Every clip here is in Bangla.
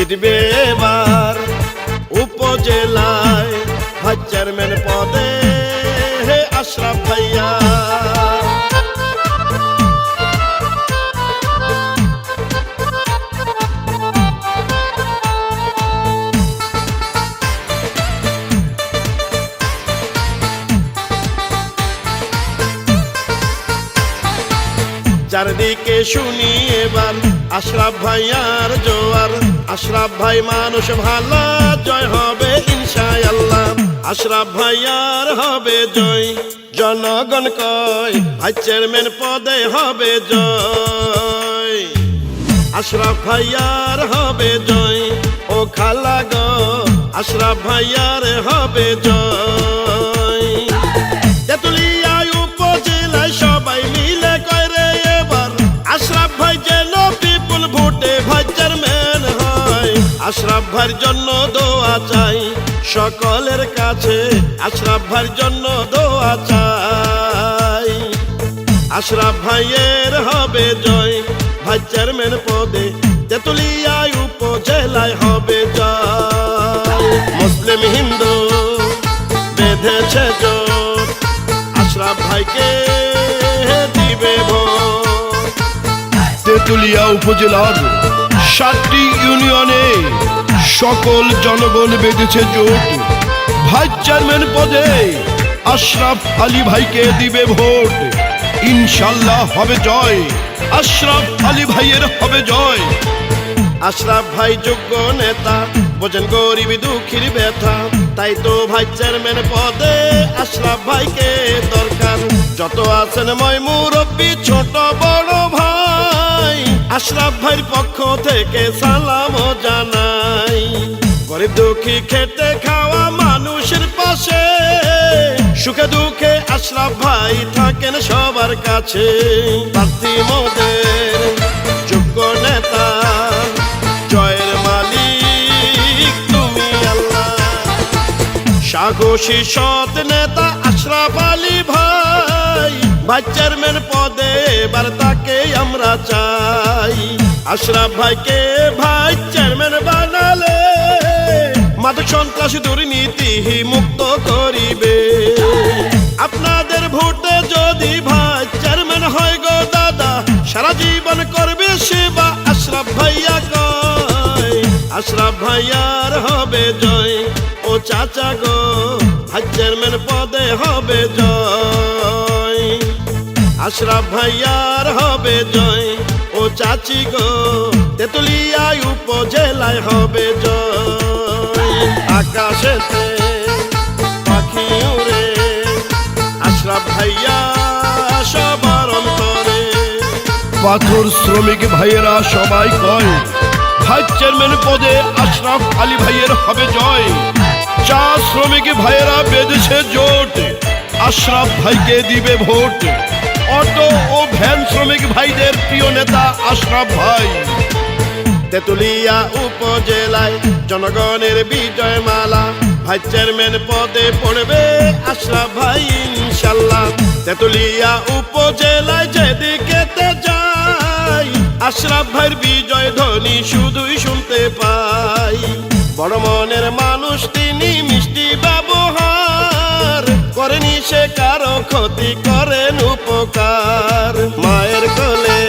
জিতবে এবার উপজেলায় ভাইস চেয়ারম্যান পদে আশরাফ ভাইয়া। চারদিকে শুনি এবার আশরাফ ভাইয়ার জোয়ার। আশরাফ ভাই মানুষ ভালো, জয় হবে ইনশাআল্লাহ। আশরাফ ভাইয়ার হবে জয়, জনগণ কয় ভাইস চেয়ারম্যান পদে হবে জয়। আশরাফ ভাইয়ার হবে জয়, ও খালা গো আশরাফ ভাইয়ার হবে জয়। তেতুলিয়া উপজেলায় সবাই মিলে কয় রে এবার আশরাফ ভাই যেন বিপুল ভোটে ভাইস চেয়ারম্যান হয়। আশরাফ ভাইয়ের জন্য দোয়া চাই সকলের কাছে, আশরাফ ভাইয়ের জন্য দোয়া চাই। আশরাফ ভাইয়ের হবে জয়, ভাইস চেয়ারম্যান পদে তেতুলিয়া উপজেলায় হবে জয়। মুসলিম হিন্দু বেঁধেছে জোট, আশরাফ ভাইকে দিবে ভোট। তেতুলিয়া উপজেলার 7টি ইউনিয়নে সকল জনগণ বেঁধেছে জোট, ভাইস চেয়ারম্যান পদে আশরাফ আলী ভাইকে দিবে ভোট। ইনশাআল্লাহ হবে জয়, আশরাফ আলী ভাইয়ের হবে জয়। আশরাফ ভাই যোগ্য নেতা, বোঝেন গরিব দুঃখীর ব্যথা, তাই তো ভাইস চেয়ারম্যান পদে আশরাফ ভাইকে দরকার। যত আছেন মই মুরব্বী ছোট বড় ভাই, আশরাফ ভাইয়ের পক্ষ থেকে সালাম জানাই। গরিব দুঃখী খেটে খাওয়া মানুষের পাশে, সুখে দুঃখে আশরাফ ভাই থাকেন সবার কাছে। প্রার্থী মোদের যোগ্য নেতা, জয়ের মালিক তুমি আল্লাহ। সাহসী সৎ নেতা আশরাফ আলী ভাই, ভাইস চেয়ারম্যান পদে এবার তাকে আমরা চাই। আশরাফ ভাইকে ভাইস চেয়ারম্যান বানালে মাদক সন্ত্রাস দুর্নীতি মুক্ত করিবে। আপনাদের ভোটে যদি ভাইস চেয়ারম্যান হয় গো দাদা, সারা জীবন করবে সেবা আশরাফ ভাইয়া কয়। আশরাফ ভাইয়ার হবে জয়, ও চাচা গো ভাইস চেয়ারম্যান পদে হবে জয়। আশরাফ ভাইয়ার হবে জয়, ও চাচি গো তেতুলিয়া উপজেলায় হবে জয়। আকাশেতে পাখি উড়ে আশরাফ ভাইয়া সবার অন্তরে। পাথর শ্রমিক ভাইয়েরা সবাই কয় ভাইস চেয়ারম্যান পদে আশরাফ আলী ভাইয়ের হবে জয়। চা শ্রমিক ভাইয়েরা বেঁধেছে জোট, আশরাফ ভাইকে দিবে ভোট। অটো ও ভ্যান শ্রমিক ভাইদের প্রিয় নেতা আশরাফ ভাই। তেতুলিয়া উপজেলায় জনগণের বিজয় মালা, ভাইস চেয়ারম্যান পদে পড়বে আশরাফ ভাই ইনশাআল্লাহ। তেতুলিয়া উপজেলায় যেদিকে যাই আশরাফ ভাইয়ের বিজয় ধ্বনি শুধুই শুনতে পাই। বড় মনের মানুষ তিনি, মিষ্টি ব্যবহার করেনি সে কারো ক্ষতি, করেন উপকার। মায়ের কোলে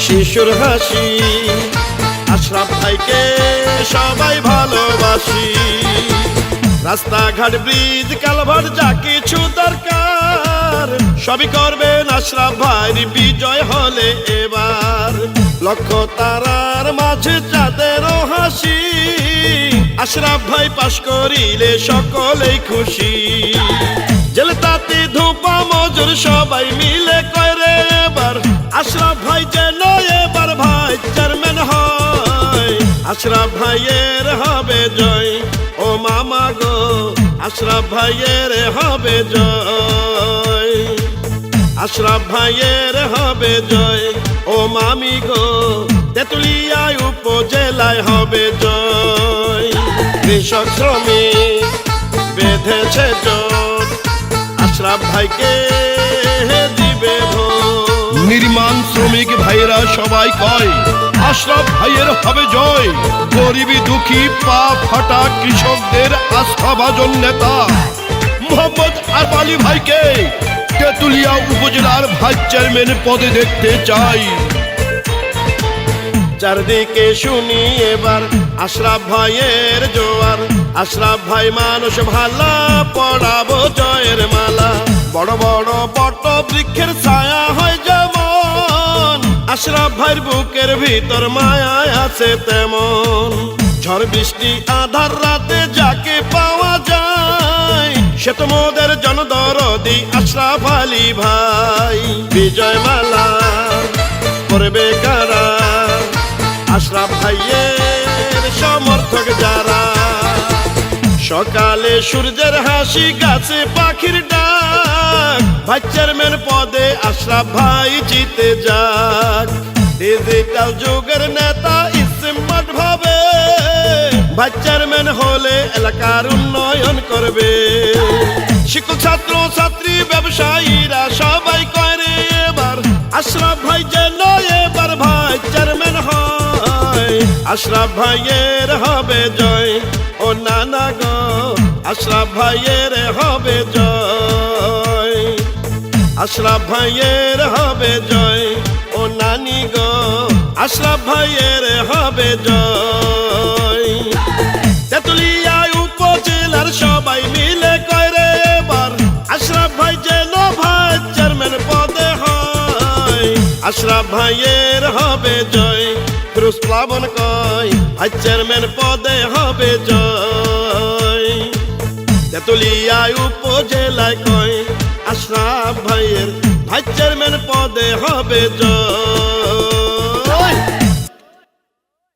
শিশুর হাসি, আশরাফ ভাইকে সবাই ভালোবাসি। রাস্তাঘাট ব্রিজ কালভার্ট যা কিছু দরকার সবই করবেন আশরাফ ভাইয়ের বিজয় হলে এবার। লক্ষ তারার মাঝে চাঁদেরও হাসি, আশরাফ ভাই পাশ করিলে সকলেই খুশি। জেলে তাঁতি ধূপা মজুর সবাই মিলে কয় রে এবার আশরাফ ভাই যেন এবার ভাইস চেয়ারম্যান হয়। আশরাফ ভাইয়ের হবে জয়, ও মামা গো আশরাফ ভাইয়ের হবে জয়। আশরাফ ভাইয়ের হবে জয়, ও মামি গো তেতুলিয়া উপজেলায় হবে জয়। কৃষক শ্রমিক বেঁধেছে জোট, আশরাফ ভাইকে দিবে ভোট। বুদ্ধিমান শ্রমিক ভাইয়েরা সবাই কয় আশরাফ ভাইয়ের হবে জয়। গরিবী দুঃখী পা ফাটা কৃষকদের আস্থাভাজন নেতা মোহাম্মদ আরফ আলী ভাইকে তেতুলিয়া উপজেলার ভাইস চেয়ারম্যান পদে দেখতে চাই। চারদিকে শুনি এবার আশরাফ ভাইয়ের জোয়ার। আশরাফ ভাই মানুষ ভালা, পড়াবো জয়ের মালা। বড় বড় বট বৃক্ষের ছায়া হয় যেমন, আশরাফ ভাইয়ের বুকের ভিতর মায়া আছে তেমন। ঝড় বৃষ্টি আধার রাতে যাকে পাওয়া যায়, সে তো মোদের জনদরদি আশরাফ আলী ভাই। বিজয় মালা করবে কারা আশরাফ ভাইয়ের সমর্থক যারা। সকালে সূর্যের হাসি, গাছে পাখির ডাক, ভাইস চেয়ারম্যান পদে আশরাফ ভাই জিতে যাক। ডিজিটাল যুগের নেতা স্মার্ট ভাবে ভাইস চেয়ারম্যান হলে এলাকার উন্নয়ন করবে। শিক্ষক ছাত্র ছাত্রী ব্যবসায়ীরা সবাই করে এবার আশরাফ ভাই যেন এবার ভাইস চেয়ারম্যান হয়। আশরাফ ভাইয়ের হবে জয়, ও নানা গো আশরাফ ভাইয়ের হবে জয়। আশরাফ ভাইয়ের হবে জয়, ও নানি গো আশরাফ ভাইয়ের হবে জয়। তেতুলিয়া উপজেলার সবাই মিলে করে এবার আশরাফ ভাই যেন ভাইস চেয়ারম্যান পদে হয়। আশরাফ ভাইয়ের হবে জয়, ফিরোজ প্লাবন কয় ভাইস চেয়ারম্যান পদে হবে জয়। তেতুলিয়া উপজেলায় কয় আশরাফ ভাইয়ের ভাইস চেয়ারম্যান পদে হবে জয়।